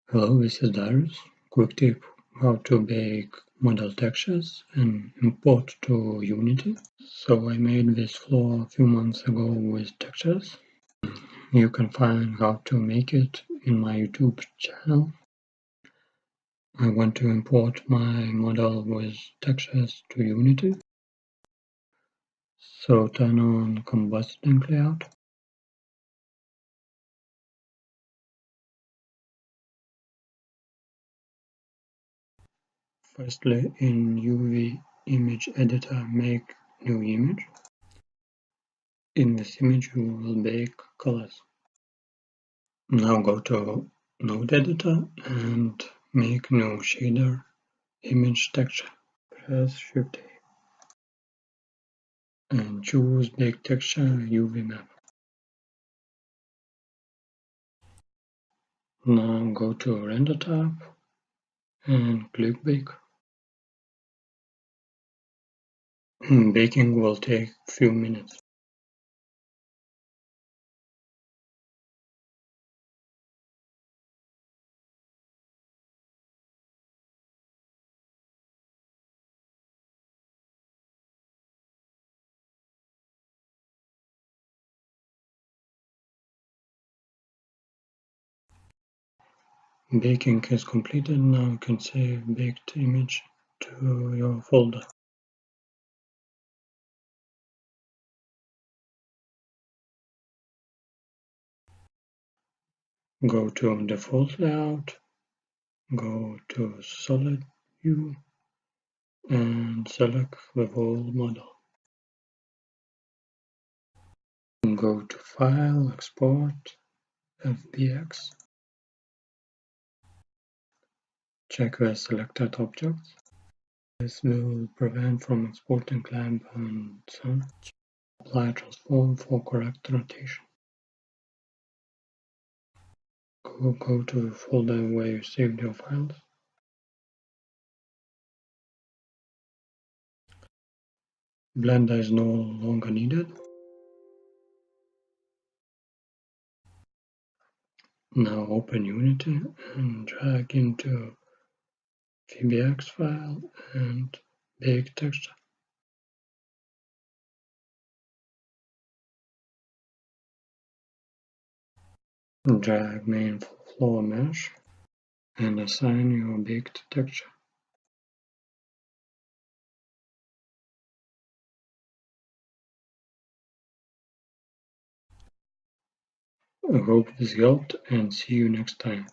Hello, this is Darius. Quick tip: how to bake model textures and import to Unity. So I made this floor a few months ago with textures. You can find how to make it in my YouTube channel. I want to import my model with textures to Unity. So turn on combusting layout. Firstly, in UV image editor, make new image. In this image you will bake colors. Now go to Node Editor and make new shader image texture. Press Shift A and choose Bake Texture UV Map. Now go to Render tab and click Bake. Baking will take a few minutes. Baking is completed. Now you can save baked image to your folder. Go to Default Layout, go to Solid View and select the whole model. Go to File, Export, FBX. Check the selected objects. This will prevent from exporting clamp and so. Apply transform for correct rotation. Go to the folder where you saved your files. Blender is no longer needed. Now open Unity and drag into VBX file and bake texture. Drag main floor mesh and assign your baked texture. I hope this helped and see you next time.